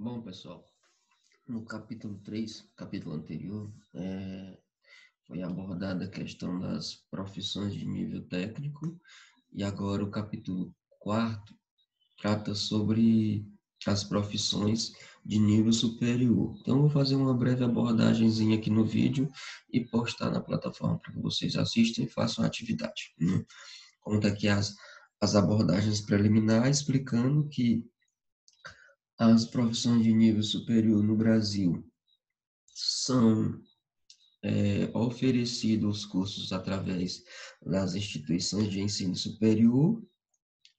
Bom, pessoal, no capítulo 3, capítulo anterior, foi abordada a questão das profissões de nível técnico e agora o capítulo 4 trata sobre as profissões de nível superior. Então, eu vou fazer uma breve abordagemzinha aqui no vídeo e postar na plataforma para que vocês assistam e façam a atividade. Conta aqui as abordagens preliminares, explicando que as profissões de nível superior no Brasil são oferecidos cursos através das instituições de ensino superior.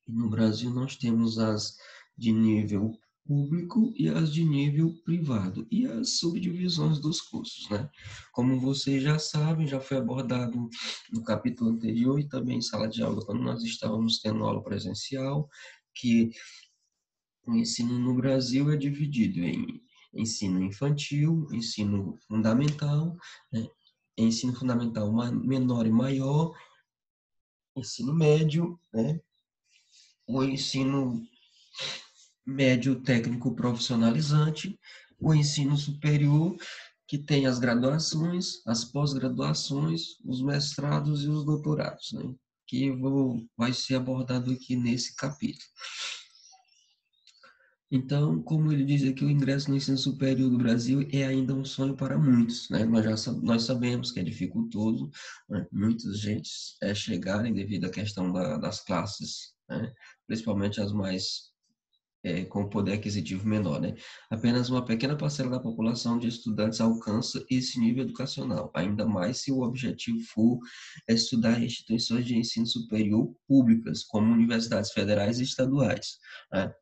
E no Brasil nós temos as de nível público e as de nível privado, e as subdivisões dos cursos, né? Como vocês já sabem, já foi abordado no capítulo anterior e também em sala de aula, quando nós estávamos tendo aula presencial, que o ensino no Brasil é dividido em ensino infantil, ensino fundamental, né? Ensino fundamental menor e maior, ensino médio, né? O ensino médio técnico profissionalizante, o ensino superior, que tem as graduações, as pós-graduações, os mestrados e os doutorados, né? Que vai ser abordado aqui nesse capítulo. Então, como ele diz aqui, o ingresso no ensino superior do Brasil é ainda um sonho para muitos, né? Nós sabemos que é dificultoso, né? Muitas gentes chegarem devido à questão das classes, né? Principalmente as mais com poder aquisitivo menor, né? Apenas uma pequena parcela da população de estudantes alcança esse nível educacional, ainda mais se o objetivo for estudar em instituições de ensino superior públicas, como universidades federais e estaduais, né?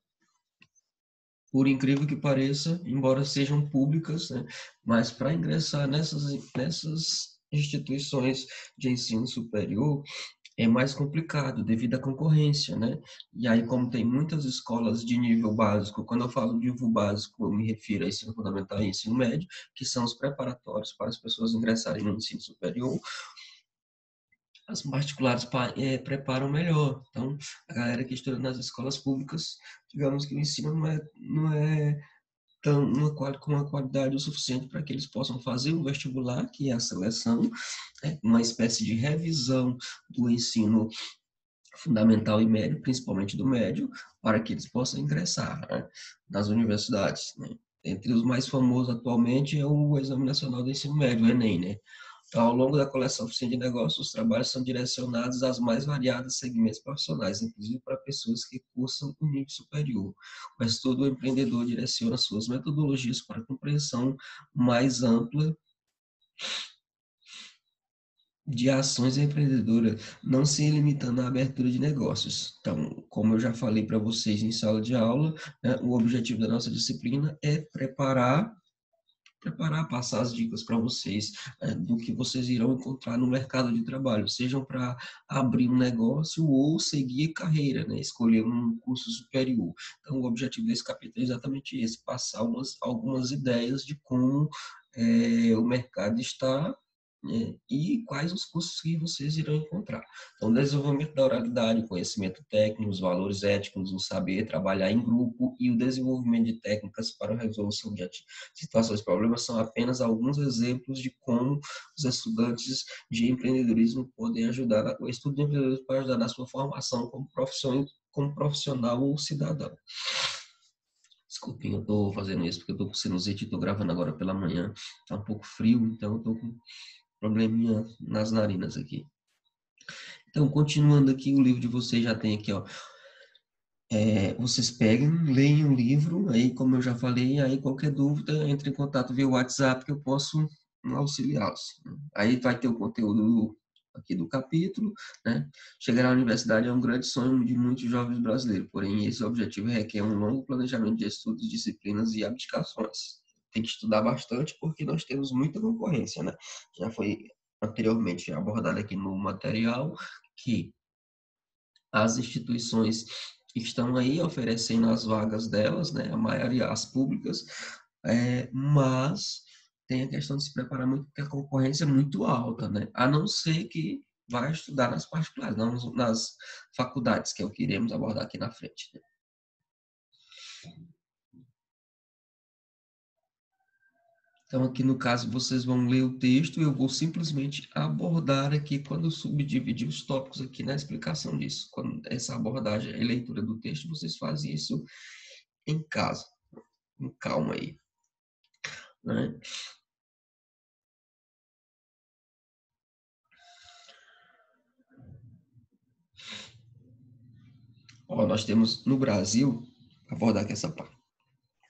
Por incrível que pareça, embora sejam públicas, né, mas para ingressar nessas instituições de ensino superior é mais complicado devido à concorrência, né? E aí, como tem muitas escolas de nível básico, quando eu falo de nível básico, eu me refiro a ensino fundamental e ensino médio, que são os preparatórios para as pessoas ingressarem no ensino superior. As particulares preparam melhor. Então, a galera que estuda nas escolas públicas, digamos que o ensino não é tão, com uma qualidade o suficiente para que eles possam fazer o vestibular, que é a seleção, uma espécie de revisão do ensino fundamental e médio, principalmente do médio, para que eles possam ingressar, né, nas universidades, né. Entre os mais famosos atualmente é o Exame Nacional do Ensino Médio, o Enem, né? Então, ao longo da coleção oficina de negócios, os trabalhos são direcionados aos mais variados segmentos profissionais, inclusive para pessoas que cursam o nível superior. O estudo empreendedor direciona suas metodologias para a compreensão mais ampla de ações empreendedoras, não se limitando à abertura de negócios. Então, como eu já falei para vocês em sala de aula, né, o objetivo da nossa disciplina é passar as dicas para vocês do que vocês irão encontrar no mercado de trabalho, sejam para abrir um negócio ou seguir carreira, né? Escolher um curso superior. Então, o objetivo desse capítulo é exatamente esse, passar algumas ideias de como o mercado está, né, e quais os cursos que vocês irão encontrar. Então, desenvolvimento da oralidade, conhecimento técnico, os valores éticos, o saber trabalhar em grupo e o desenvolvimento de técnicas para a resolução de situações e problemas são apenas alguns exemplos de como os estudantes de empreendedorismo podem ajudar, o estudo de empreendedorismo pode ajudar na sua formação como profissional ou cidadão. Desculpem, eu estou fazendo isso porque eu estou com sinusite e estou gravando agora pela manhã. Está um pouco frio, então eu estou com probleminha nas narinas aqui. Então, continuando aqui, o livro de vocês já tem aqui, ó. Vocês peguem, leem o livro, aí como eu já falei, aí qualquer dúvida, entre em contato via WhatsApp que eu posso auxiliá-los. Aí vai ter o conteúdo aqui do capítulo, né? Chegar à universidade é um grande sonho de muitos jovens brasileiros, porém esse objetivo requer um longo planejamento de estudos, disciplinas e abdicações. Tem que estudar bastante porque nós temos muita concorrência, né? Já foi anteriormente abordado aqui no material que as instituições estão aí oferecendo as vagas delas, né, a maioria, as públicas, mas tem a questão de se preparar muito, porque a concorrência é muito alta, né, a não ser que vai estudar nas particulares, não nas faculdades, que é o que iremos abordar aqui na frente, né? Então, aqui no caso, vocês vão ler o texto e eu vou simplesmente abordar aqui, quando eu subdividir os tópicos aqui na explicação disso. Quando essa abordagem e leitura do texto, vocês fazem isso em casa, com calma aí, né? Ó, nós temos no Brasil, vou abordar aqui essa parte,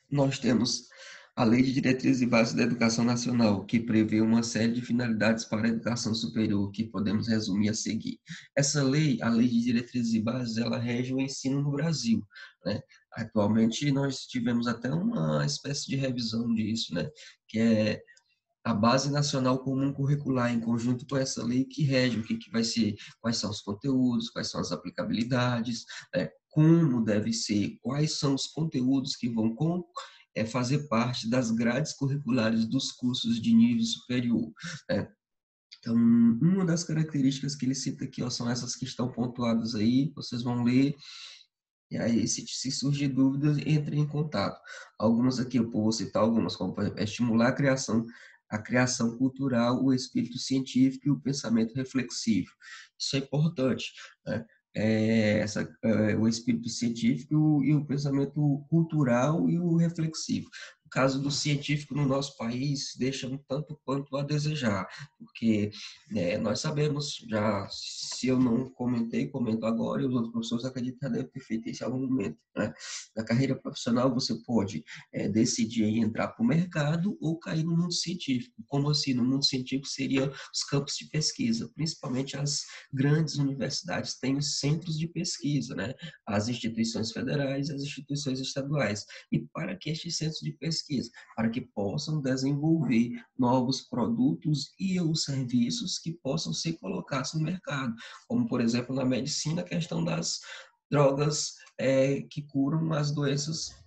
nós temos a Lei de Diretrizes e Bases da Educação Nacional, que prevê uma série de finalidades para a educação superior, que podemos resumir a seguir. Essa lei, a Lei de Diretrizes e Bases, ela rege o ensino no Brasil, né? Atualmente, nós tivemos até uma espécie de revisão disso, né? Que é a Base Nacional Comum Curricular, em conjunto com essa lei que rege o que vai ser, quais são os conteúdos, quais são as aplicabilidades, né? Como deve ser, quais são os conteúdos que vão fazer parte das grades curriculares dos cursos de nível superior, né? Então, uma das características que ele cita aqui, ó, são essas que estão pontuadas aí, vocês vão ler, e aí, se surgir dúvidas, entre em contato. Algumas aqui, eu vou citar algumas, como, por exemplo, estimular a criação cultural, o espírito científico e o pensamento reflexivo. Isso é importante, né? O espírito científico e o pensamento cultural e o reflexivo. O caso do científico no nosso país deixa um tanto quanto a desejar, porque nós sabemos, já, se eu não comentei, comento agora, e os outros professores acreditam que já devem ter feito isso em algum momento, né? Na carreira profissional, você pode decidir entrar para o mercado ou cair no mundo científico. Como assim? No mundo científico seria os campos de pesquisa, principalmente as grandes universidades têm os centros de pesquisa, né? As instituições federais e as instituições estaduais. E para que estes centros de pesquisa? Para que possam desenvolver novos produtos e os serviços que possam ser colocados no mercado, como, por exemplo, na medicina, a questão das drogas que curam as doenças,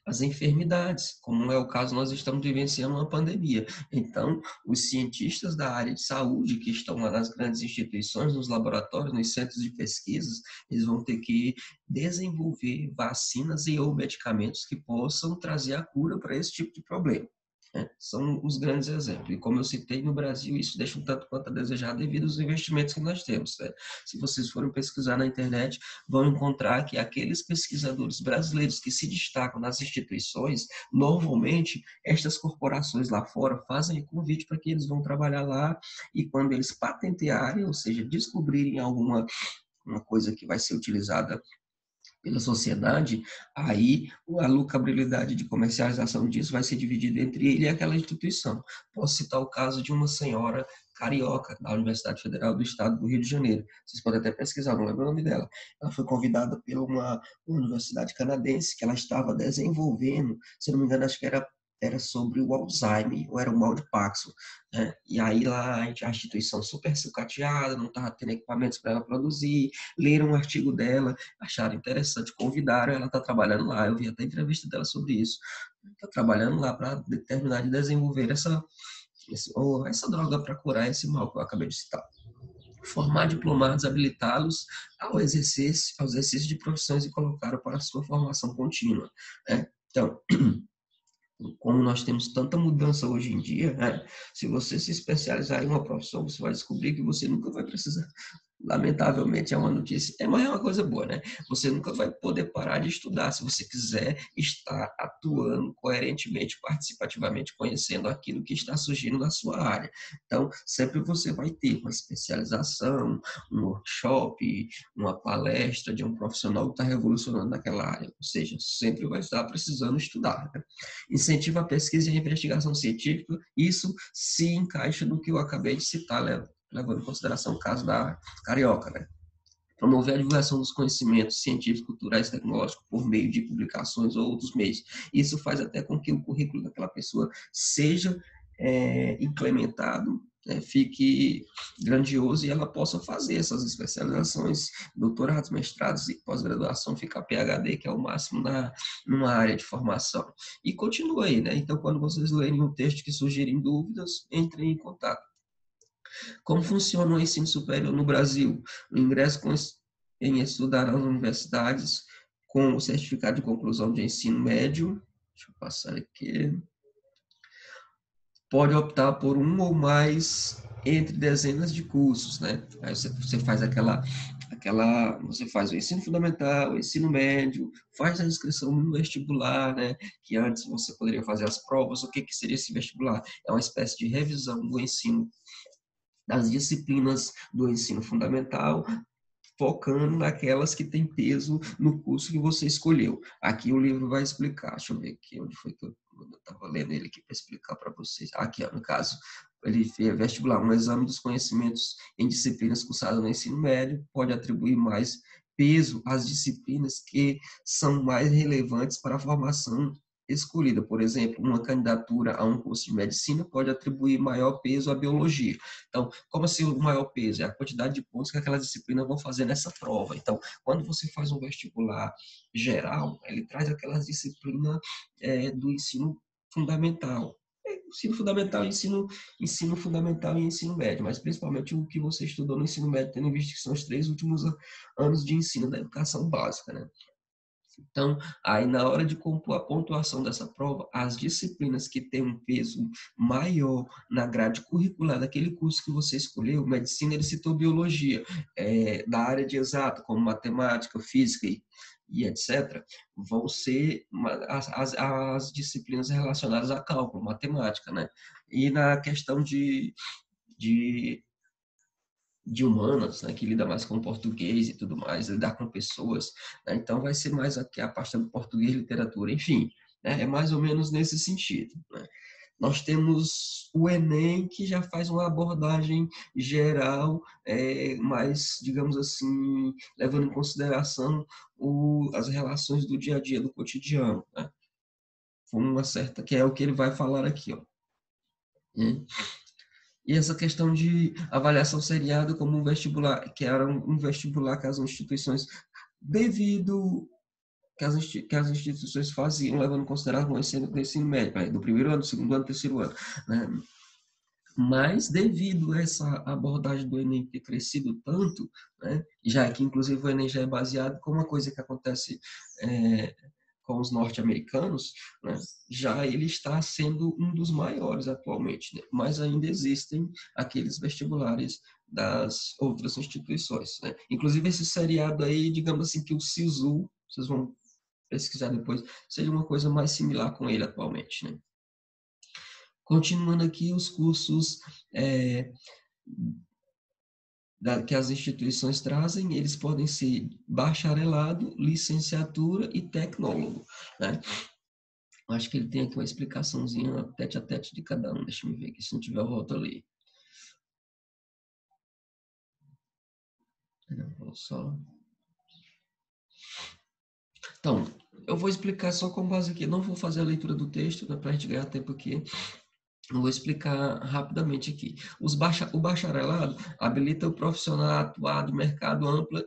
as enfermidades, como é o caso, nós estamos vivenciando uma pandemia. Então, os cientistas da área de saúde que estão lá nas grandes instituições, nos laboratórios, nos centros de pesquisas, eles vão ter que desenvolver vacinas e ou medicamentos que possam trazer a cura para esse tipo de problema. São os grandes exemplos. E como eu citei, no Brasil, isso deixa um tanto quanto a desejar devido aos investimentos que nós temos. Né? Se vocês forem pesquisar na internet, vão encontrar que aqueles pesquisadores brasileiros que se destacam nas instituições, normalmente, estas corporações lá fora fazem convite para que eles vão trabalhar lá e quando eles patentearem, ou seja, descobrirem alguma uma coisa que vai ser utilizada pela sociedade, aí a lucrabilidade de comercialização disso vai ser dividida entre ele e aquela instituição. Posso citar o caso de uma senhora carioca, da Universidade Federal do Estado do Rio de Janeiro. Vocês podem até pesquisar, não lembro o nome dela. Ela foi convidada por uma universidade canadense que ela estava desenvolvendo, se não me engano, acho que era sobre o Alzheimer, ou era o mal de Parkinson, né? E aí lá a instituição super sucateada, não estava tendo equipamentos para ela produzir, leram um artigo dela, acharam interessante, convidaram, ela está trabalhando lá, eu vi até entrevista dela sobre isso, está trabalhando lá para terminar de desenvolver essa droga para curar esse mal que eu acabei de citar. Formar diplomados, habilitá-los ao exercício de profissões e colocar para a sua formação contínua. Né? Então, como nós temos tanta mudança hoje em dia, né? Se você se especializar em uma profissão, você vai descobrir que você nunca vai precisar. Lamentavelmente é uma notícia, mas é uma coisa boa, né? Você nunca vai poder parar de estudar se você quiser estar atuando coerentemente, participativamente, conhecendo aquilo que está surgindo na sua área. Então, sempre você vai ter uma especialização, um workshop, uma palestra de um profissional que está revolucionando naquela área. Ou seja, sempre vai estar precisando estudar. Né? Incentiva a pesquisa e a investigação científica, isso se encaixa no que eu acabei de citar, levando em consideração o caso da Carioca, né? Promover a divulgação dos conhecimentos científicos, culturais e tecnológicos por meio de publicações ou outros meios. Isso faz até com que o currículo daquela pessoa seja implementado, fique grandioso e ela possa fazer essas especializações, doutorados, mestrados e pós-graduação, ficar PhD, que é o máximo numa área de formação. E continua aí, né? Então, quando vocês lerem um texto que surgirem dúvidas, entrem em contato. Como funciona o ensino superior no Brasil? O ingresso em estudar nas universidades com o certificado de conclusão de ensino médio. Deixa eu passar aqui. pode optar por um ou mais entre dezenas de cursos, né? Aí você faz você faz o ensino fundamental, o ensino médio, faz a inscrição no vestibular, né? Que antes você poderia fazer as provas. O que que seria esse vestibular? É uma espécie de revisão do ensino, das disciplinas do ensino fundamental, focando naquelas que têm peso no curso que você escolheu. Aqui o livro vai explicar. Deixa eu ver aqui onde foi que eu estava lendo ele aqui para explicar para vocês. Aqui, ó, no caso, ele fez vestibular, um exame dos conhecimentos em disciplinas cursadas no ensino médio, pode atribuir mais peso às disciplinas que são mais relevantes para a formação escolhida. Por exemplo, uma candidatura a um curso de medicina pode atribuir maior peso à biologia. Então, como assim o maior peso? É a quantidade de pontos que aquelas disciplinas vão fazer nessa prova. Então, quando você faz um vestibular geral, ele traz aquelas disciplinas do ensino fundamental. Ensino fundamental, ensino fundamental e ensino médio, mas principalmente o que você estudou no ensino médio, tendo em vista que são os 3 últimos anos de ensino da educação básica, né? Então, aí na hora de compor a pontuação dessa prova, as disciplinas que têm um peso maior na grade curricular daquele curso que você escolheu, medicina, ele citou biologia, da área de exato, como matemática, física e etc., vão ser as disciplinas relacionadas a cálculo, matemática, né? E na questão de humanas, né, que lida mais com português e tudo mais, lidar com pessoas, né, então vai ser mais aqui a parte do português, literatura, enfim, né, é mais ou menos nesse sentido, né. Nós temos o Enem, que já faz uma abordagem geral, mais, digamos assim, levando em consideração as relações do dia a dia, do cotidiano, né, com uma certa, que é o que ele vai falar aqui, ó, né? E essa questão de avaliação seriada como um vestibular, que era um vestibular que as instituições, devido que as instituições faziam, levando em consideração o ensino médio, do primeiro ano, do segundo ano, terceiro ano, né? Mas, devido a essa abordagem do Enem ter crescido tanto, né, já que inclusive o Enem já é baseado com uma coisa que acontece com os norte-americanos, né, já ele está sendo um dos maiores atualmente, né, mas ainda existem aqueles vestibulares das outras instituições, né. Inclusive esse seriado aí, digamos assim, que o SISU, vocês vão pesquisar depois, seja uma coisa mais similar com ele atualmente, né. Continuando aqui, os cursos que as instituições trazem, eles podem ser bacharelado, licenciatura e tecnólogo, né? Acho que ele tem aqui uma explicaçãozinha tete a tete de cada um. Deixa eu ver aqui, se não tiver, eu volto ali. Vou só... Então, eu vou explicar só com base aqui. Não vou fazer a leitura do texto, né, para a gente ganhar tempo aqui. Eu vou explicar rapidamente aqui. O bacharelado habilita o profissional a atuar de mercado amplo,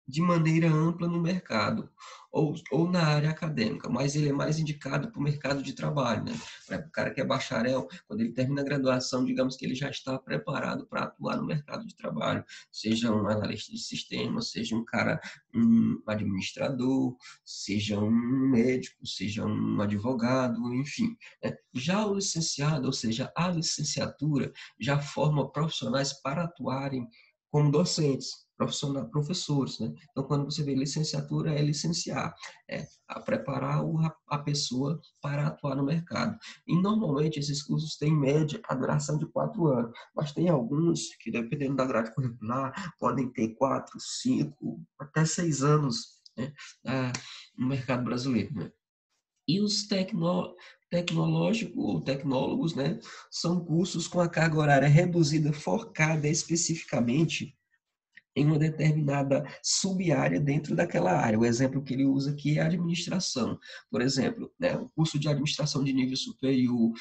de maneira ampla no mercado ou na área acadêmica, mas ele é mais indicado para o mercado de trabalho, né? Para o cara que é bacharel, quando ele termina a graduação, digamos que ele já está preparado para atuar no mercado de trabalho, seja um analista de sistema, seja um administrador, seja um médico, seja um advogado, enfim, né? Já o licenciado, ou seja, a licenciatura, já forma profissionais para atuarem como docentes, professores, né? Então, quando você vê licenciatura, é licenciar, a preparar a pessoa para atuar no mercado. E, normalmente, esses cursos têm, em média, a duração de 4 anos, mas tem alguns que, dependendo da grade curricular, podem ter 4, 5, até 6 anos, né, no mercado brasileiro, né? E os tecnológicos ou tecnólogos, né, são cursos com a carga horária reduzida, focada especificamente em uma determinada sub-área dentro daquela área. O exemplo que ele usa aqui é a administração. Por exemplo, né, o curso de administração de nível superior,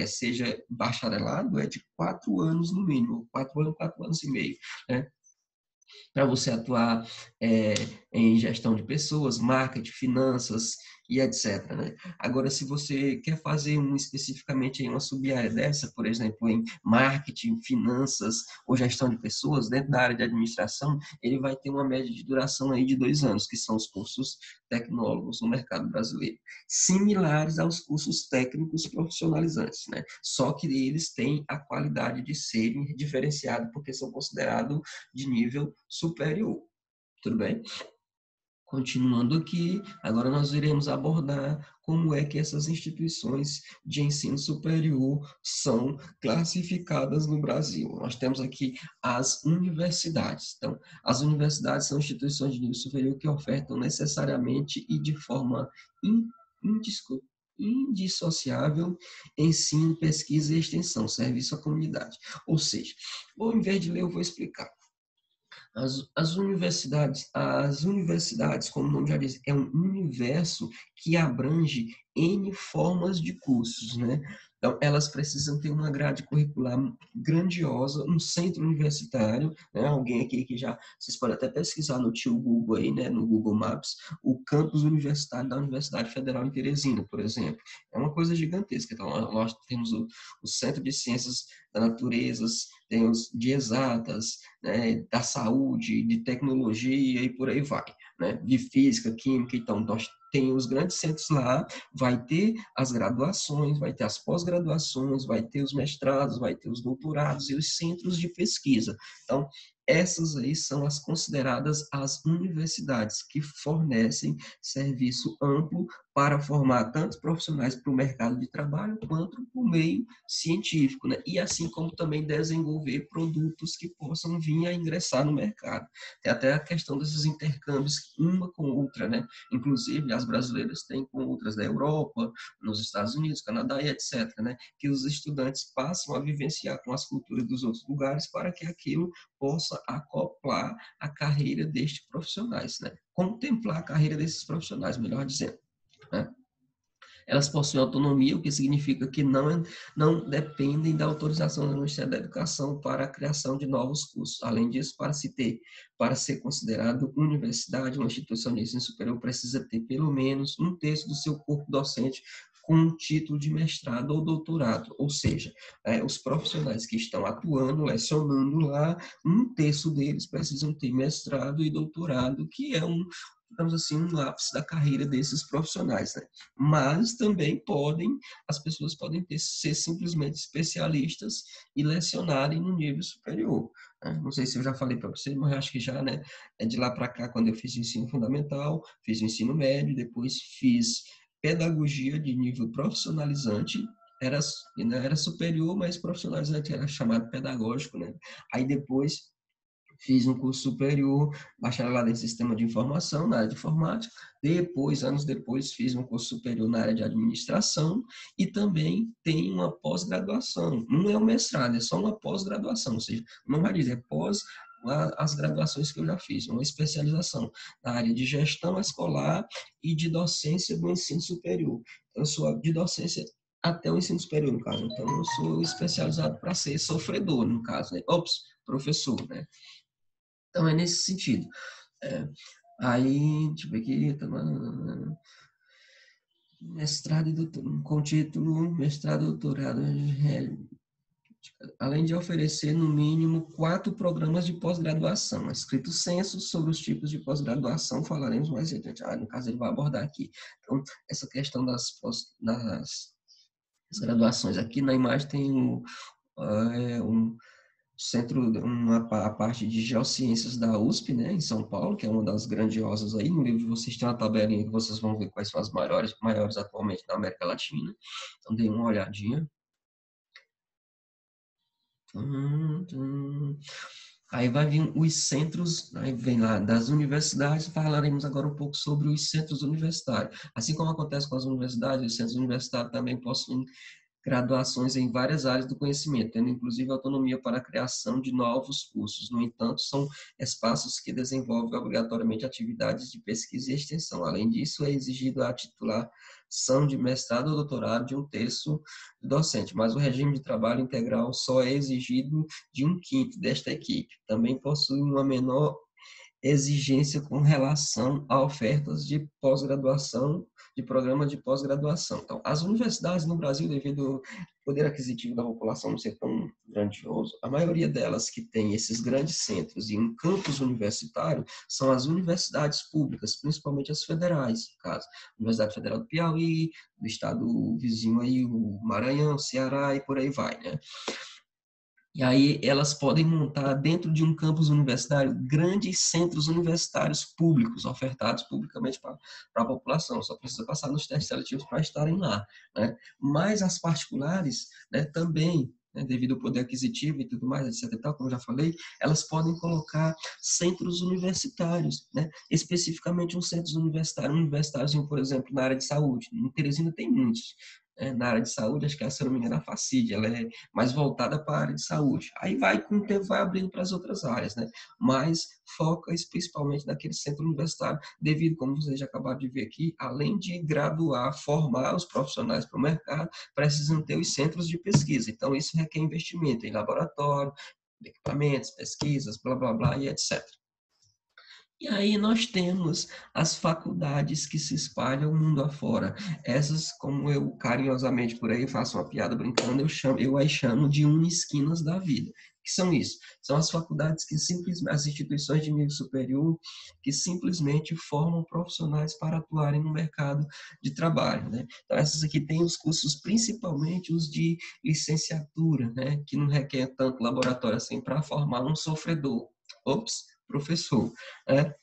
seja bacharelado, é de 4 anos no mínimo, 4 anos e meio, né? Para você atuar em gestão de pessoas, marketing, finanças, e etc, né? Agora, se você quer fazer especificamente em uma sub-área dessa, por exemplo, em marketing, finanças ou gestão de pessoas, dentro da área de administração, ele vai ter uma média de duração aí de 2 anos, que são os cursos tecnólogos no mercado brasileiro, similares aos cursos técnicos profissionalizantes, né? Só que eles têm a qualidade de serem diferenciados porque são considerados de nível superior. Tudo bem? Continuando aqui, agora nós iremos abordar como é que essas instituições de ensino superior são classificadas no Brasil. Nós temos aqui as universidades. Então, as universidades são instituições de nível superior que ofertam necessariamente e de forma indissociável ensino, pesquisa e extensão, serviço à comunidade. Ou seja, ao invés de ler, eu vou explicar. As universidades, como o nome já diz, é um universo que abrange N formas de cursos, né? Então, elas precisam ter uma grade curricular grandiosa, um centro universitário, né? Alguém aqui que já, vocês podem até pesquisar no tio Google aí, né? No Google Maps, o campus universitário da Universidade Federal em Teresina, por exemplo. É uma coisa gigantesca. Então, nós temos o Centro de Ciências da Natureza, temos de exatas, né, da saúde, de tecnologia e por aí vai, né, de física, química. Então, nós tem os grandes centros lá, vai ter as graduações, vai ter as pós-graduações, vai ter os mestrados, vai ter os doutorados e os centros de pesquisa. Então, essas aí são as consideradas as universidades, que fornecem serviço amplo para formar tanto profissionais para o mercado de trabalho quanto para o meio científico, né? E assim como também desenvolver produtos que possam vir a ingressar no mercado. Tem até a questão desses intercâmbios uma com outra, né? Inclusive as brasileiras têm com outras da Europa, nos Estados Unidos, Canadá e etc, né? Que os estudantes passam a vivenciar com as culturas dos outros lugares para que aquilo possa acoplar a carreira destes profissionais, né? Contemplar a carreira desses profissionais, melhor dizendo, né? Elas possuem autonomia, o que significa que não dependem da autorização do Ministério da Educação para a criação de novos cursos. Além disso, para ser considerado universidade, uma instituição de ensino superior precisa ter pelo menos um terço do seu corpo docente com um título de mestrado ou doutorado, ou seja, os profissionais que estão atuando, lecionando lá, um terço deles precisam ter mestrado e doutorado, que é digamos assim, um ápice da carreira desses profissionais, né? Mas também as pessoas podem ser simplesmente especialistas e lecionarem no nível superior, né? Não sei se eu já falei para você, mas acho que já, né? De lá para cá, quando eu fiz o ensino fundamental, fiz o ensino médio, depois fiz pedagogia de nível profissionalizante, era superior, mas profissionalizante era chamado pedagógico, né? Aí depois fiz um curso superior, bacharelado em sistema de informação, na área de informática. Depois, anos depois, fiz um curso superior na área de administração e também tem uma pós-graduação. Não é um mestrado, é só uma pós-graduação, ou seja, não vai dizer pós as graduações que eu já fiz, uma especialização na área de gestão escolar e de docência do ensino superior. Eu sou de docência até o ensino superior, no caso. Então, eu sou especializado para ser sofredor, no caso, né? Ops, professor, né? Então, é nesse sentido. É, aí, deixa eu ver aqui, mestrado e doutorado, com título, mestrado e doutorado, além de oferecer, no mínimo, 4 programas de pós-graduação, escrito censo sobre os tipos de pós-graduação, falaremos mais adiante. No caso, ele vai abordar aqui. Então, essa questão das graduações. Aqui na imagem tem um centro, a parte de geociências da USP, né, em São Paulo, que é uma das grandiosas aí. No livro vocês têm uma tabelinha que vocês vão ver quais são as maiores atualmente na América Latina. Então, dê uma olhadinha. Aí vai vir os centros, aí vem lá das universidades, falaremos agora um pouco sobre os centros universitários. Assim como acontece com as universidades, os centros universitários também possuem graduações em várias áreas do conhecimento, tendo inclusive autonomia para a criação de novos cursos. No entanto, são espaços que desenvolvem obrigatoriamente atividades de pesquisa e extensão. Além disso, é exigido a titulação de mestrado ou doutorado de um terço do docente, mas o regime de trabalho integral só é exigido de um quinto desta equipe. Também possui uma menor exigência com relação a ofertas de pós-graduação, de programas de pós-graduação. Então, as universidades no Brasil, devido ao poder aquisitivo da população não ser tão grandioso, a maioria delas que tem esses grandes centros e um campus universitário são as universidades públicas, principalmente as federais, no caso, Universidade Federal do Piauí, do estado vizinho aí, o Maranhão, Ceará e por aí vai, né? E aí elas podem montar dentro de um campus universitário grandes centros universitários públicos, ofertados publicamente para a população. Só precisa passar nos testes seletivos para estarem lá, né? Mas as particulares, né, também, né, devido ao poder aquisitivo e tudo mais, etc. E tal, como eu já falei, elas podem colocar centros universitários, né? Especificamente uns centros universitários, por exemplo, na área de saúde. Em Teresina tem muitos. Na área de saúde, acho que, se não me engano, a Facid, ela é mais voltada para a área de saúde. Aí vai, com o tempo, vai abrindo para as outras áreas, né? Mas foca principalmente naquele centro universitário, devido, como vocês já acabaram de ver aqui, além de graduar, formar os profissionais para o mercado, precisam ter os centros de pesquisa. Então, isso requer investimento em laboratório, equipamentos, pesquisas, blá, blá, blá, e etc. E aí nós temos as faculdades que se espalham o mundo afora. Essas, como eu carinhosamente por aí faço uma piada brincando, eu as chamo de unisquinas da vida. Que são isso? São as faculdades que simplesmente, as instituições de nível superior, que simplesmente formam profissionais para atuarem no mercado de trabalho, né? Então essas aqui têm os cursos, principalmente os de licenciatura, né? Que não requer tanto laboratório assim para formar um sofredor. Ops, professor, né?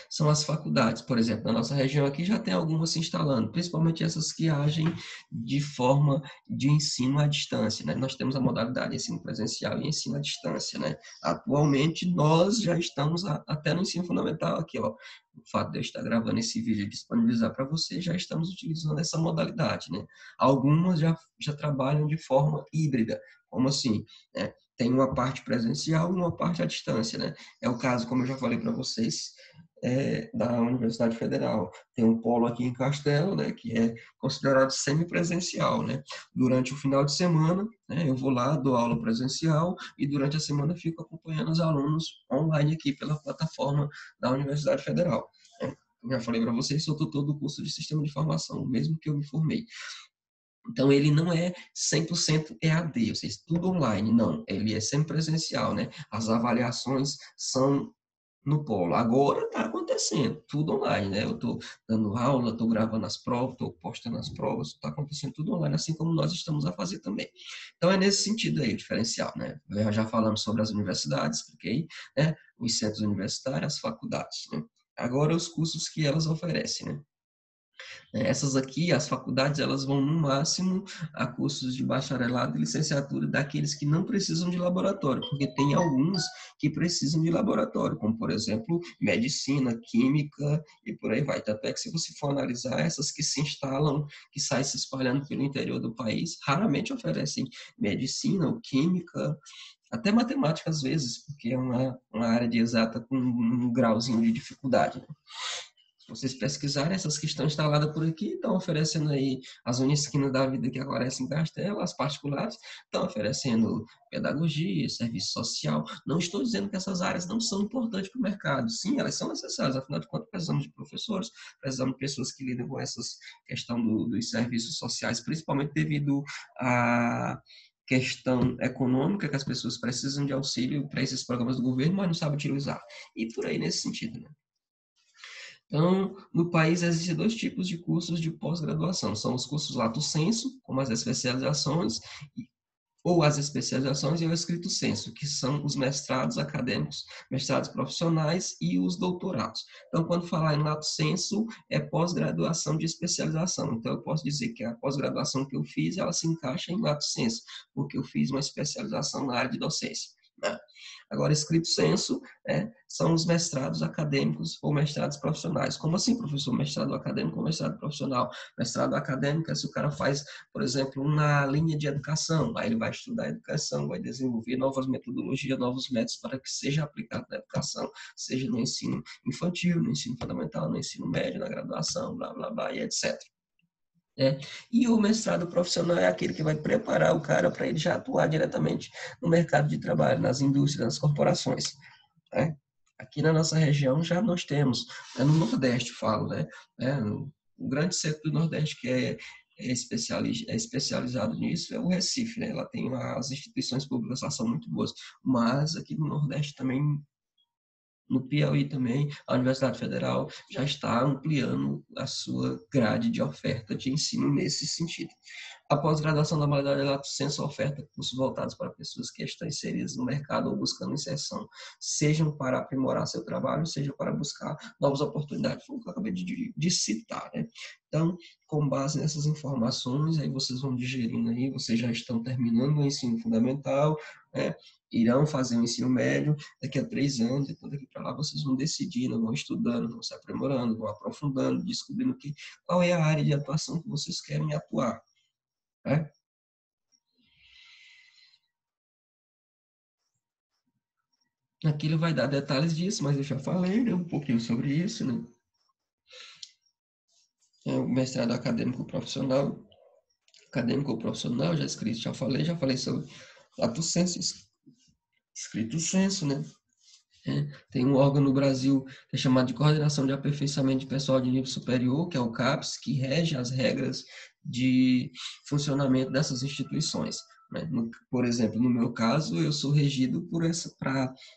São as faculdades, por exemplo, na nossa região aqui já tem algumas se instalando, principalmente essas que agem de forma de ensino à distância, né? Nós temos a modalidade de ensino presencial e ensino à distância, né? Atualmente nós já estamos até no ensino fundamental aqui, ó. O fato de eu estar gravando esse vídeo e disponibilizar para você, já estamos utilizando essa modalidade, né? Algumas já trabalham de forma híbrida, como assim, né? Tem uma parte presencial e uma parte à distância, né? É o caso, como eu já falei para vocês, da Universidade Federal. Tem um polo aqui em Castelo, né, que é considerado semipresencial, né? Durante o final de semana, né, eu vou lá, dou aula presencial e durante a semana fico acompanhando os alunos online aqui pela plataforma da Universidade Federal. Né? Eu já falei para vocês, sou tutor do curso de Sistema de Informação, mesmo que eu me formei. Então, ele não é 100% EAD, ou seja, tudo online, não. Ele é semipresencial, né? As avaliações são no polo. Agora está acontecendo, tudo online, né? Eu estou dando aula, estou gravando as provas, estou postando as provas, está acontecendo tudo online, assim como nós estamos a fazer também. Então, é nesse sentido aí o diferencial, né? Já falamos sobre as universidades, expliquei, né? Os centros universitários, as faculdades, né? Agora, os cursos que elas oferecem, né? Essas aqui, as faculdades, elas vão no máximo a cursos de bacharelado e licenciatura daqueles que não precisam de laboratório, porque tem alguns que precisam de laboratório, como, por exemplo, medicina, química e por aí vai. Tanto é que se você for analisar, essas que se instalam, que saem se espalhando pelo interior do país, raramente oferecem medicina ou química, até matemática às vezes, porque é uma área de exata com um grauzinho de dificuldade, né? Se vocês pesquisarem, essas que estão instaladas por aqui, estão oferecendo aí as unisquinas da vida que aparecem em Castelo, as particulares, estão oferecendo pedagogia, serviço social. Não estou dizendo que essas áreas não são importantes para o mercado. Sim, elas são necessárias, afinal de contas, precisamos de professores, precisamos de pessoas que lidam com essas questão dos serviços sociais, principalmente devido à questão econômica, que as pessoas precisam de auxílio para esses programas do governo, mas não sabem utilizar. E por aí nesse sentido, né? Então, no país existem dois tipos de cursos de pós-graduação. São os cursos lato sensu, como as especializações, ou as especializações e o estricto sensu, que são os mestrados acadêmicos, mestrados profissionais e os doutorados. Então, quando falar em lato sensu, é pós-graduação de especialização. Então, eu posso dizer que a pós-graduação que eu fiz, ela se encaixa em lato sensu, porque eu fiz uma especialização na área de docência, né? Agora, estricto sensu, são os mestrados acadêmicos ou mestrados profissionais. Como assim, professor? Mestrado acadêmico ou mestrado profissional? Mestrado acadêmico é se o cara faz, por exemplo, uma linha de educação, aí ele vai estudar educação, vai desenvolver novas metodologias, novos métodos para que seja aplicado na educação, seja no ensino infantil, no ensino fundamental, no ensino médio, na graduação, blá, blá, blá, e etc. E o mestrado profissional é aquele que vai preparar o cara para ele já atuar diretamente no mercado de trabalho, nas indústrias, nas corporações. Né? Aqui na nossa região já nós temos, no Nordeste falo, né? O grande centro do Nordeste que é especializado nisso é o Recife, né? Lá tem as instituições públicas lá são muito boas, mas aqui no Nordeste também, no Piauí também, a Universidade Federal já está ampliando a sua grade de oferta de ensino nesse sentido. A pós-graduação da modalidade lato sensu oferta cursos voltados para pessoas que estão inseridas no mercado ou buscando inserção, sejam para aprimorar seu trabalho, seja para buscar novas oportunidades, foi o que eu acabei de citar, né? Então, com base nessas informações, aí vocês vão digerindo aí, vocês já estão terminando o ensino fundamental, né? Irão fazer o ensino médio, daqui a 3 anos, então daqui para lá vocês vão decidindo, vão estudando, vão se aprimorando, vão aprofundando, descobrindo qual é a área de atuação que vocês querem atuar. Né? Aqui ele vai dar detalhes disso, mas eu já falei, né, um pouquinho sobre isso. Né? É o mestrado acadêmico profissional, já falei sobre lato sensu, escrito sensu, né? Tem um órgão no Brasil que é chamado de Coordenação de Aperfeiçoamento de Pessoal de Nível Superior, que é o CAPES, que rege as regras de funcionamento dessas instituições. Né? Por exemplo, no meu caso, eu sou regido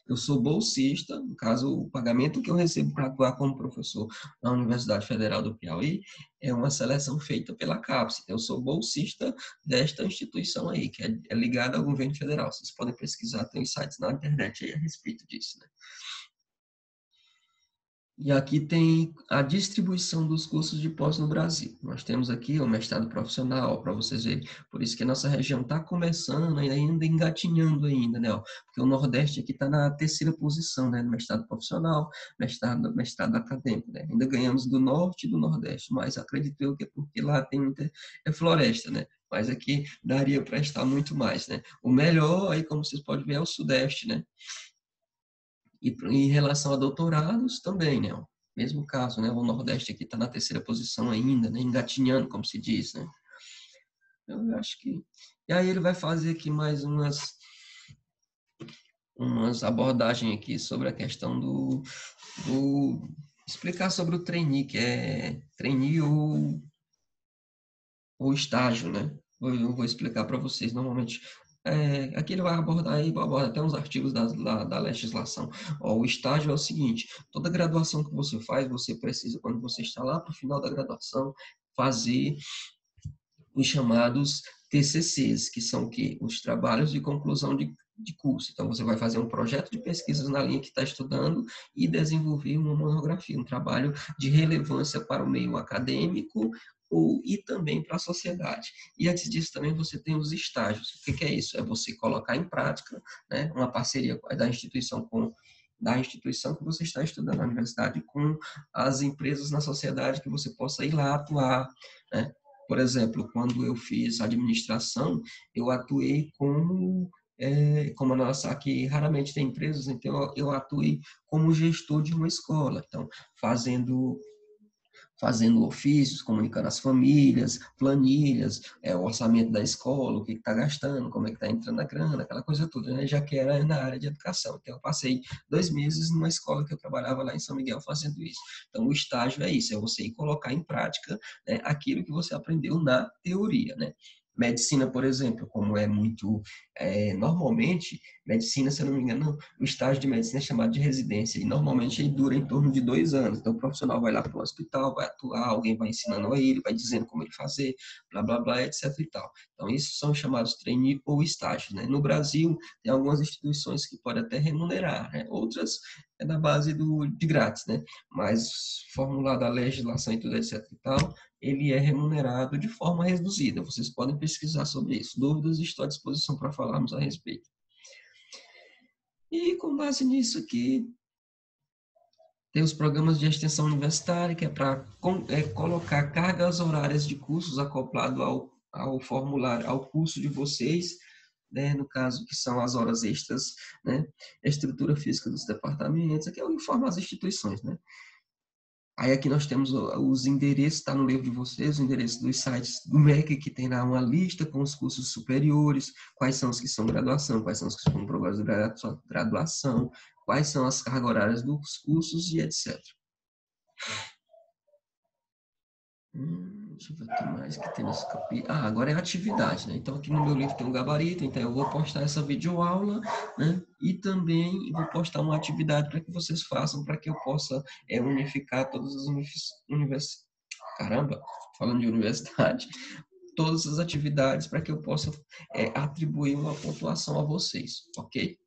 eu sou bolsista, no caso, o pagamento que eu recebo para atuar como professor na Universidade Federal do Piauí é uma seleção feita pela CAPES. Eu sou bolsista desta instituição aí, que é ligada ao governo federal. Vocês podem pesquisar, tem sites na internet aí a respeito disso, né? E aqui tem a distribuição dos cursos de pós no Brasil. Nós temos aqui o mestrado profissional, para vocês verem. Por isso que a nossa região está começando, ainda engatinhando ainda, né? Porque o Nordeste aqui está na terceira posição, né? No mestrado profissional, mestrado acadêmico, né? Ainda ganhamos do Norte e do Nordeste, mas acredito eu que é porque lá tem muita floresta, né? Mas aqui daria para estar muito mais, né? O melhor, aí como vocês podem ver, é o Sudeste, né? E em relação a doutorados também, né? Mesmo caso, né? O Nordeste aqui está na terceira posição ainda, né? Engatinhando, como se diz, né? Eu acho que... E aí ele vai fazer aqui mais umas abordagens aqui sobre a questão explicar sobre o trainee, que é trainee ou estágio, né? Eu vou explicar para vocês. Normalmente, aqui ele vai aborda até uns artigos da legislação. Ó, o estágio é o seguinte: toda graduação que você faz, você precisa, quando você está lá para o final da graduação, fazer os chamados TCCs, que são o quê? Os trabalhos de conclusão de curso. Então, você vai fazer um projeto de pesquisa na linha que está estudando e desenvolver uma monografia, um trabalho de relevância para o meio acadêmico e também para a sociedade. E antes disso também você tem os estágios. O que é isso? É você colocar em prática, né, uma parceria da instituição que você está estudando na universidade com as empresas na sociedade que você possa ir lá atuar, né? Por exemplo, quando eu fiz administração, eu atuei como a nossa aqui raramente tem empresas, então eu atuei como gestor de uma escola, então fazendo ofícios, comunicando às famílias, planilhas, o orçamento da escola, o que está gastando, como é que está entrando a grana, aquela coisa toda, né? Já que era na área de educação. Então, eu passei 2 meses numa escola que eu trabalhava lá em São Miguel fazendo isso. Então, o estágio é isso, é você ir colocar em prática, né, aquilo que você aprendeu na teoria, né? Medicina, por exemplo, como é muito, normalmente, medicina, se eu não me engano, o estágio de medicina é chamado de residência, e normalmente ele dura em torno de 2 anos. Então, o profissional vai lá para o hospital, vai atuar, alguém vai ensinando a ele, vai dizendo como ele fazer, blá, blá, blá, etc. e tal. Então, isso são chamados trainee ou estágios, né? No Brasil, tem algumas instituições que podem até remunerar, né? Outras é na base de grátis, né? Mas, formulada a legislação e tudo, etc. e tal, ele é remunerado de forma reduzida. Vocês podem pesquisar sobre isso. Dúvidas, estou à disposição para falarmos a respeito. E com base nisso aqui, tem os programas de extensão universitária, que é para colocar cargas horárias de cursos acoplado ao formulário, ao curso de vocês, né, no caso que são as horas extras, né, a estrutura física dos departamentos, aqui é o informe às instituições, né. Aí aqui nós temos os endereços, está no livro de vocês, o endereço dos sites do MEC, que tem lá uma lista com os cursos superiores, quais são os que são graduação, quais são os que são programas de graduação, quais são as cargas horárias dos cursos e etc. Deixa eu ver o que mais que tem nesse capítulo. Agora é atividade, né? Então aqui no meu livro tem um gabarito, então eu vou postar essa videoaula, né? E também vou postar uma atividade para que vocês façam, para que eu possa unificar todas as universidades. Caramba, falando de universidade, todas as atividades para que eu possa atribuir uma pontuação a vocês, ok?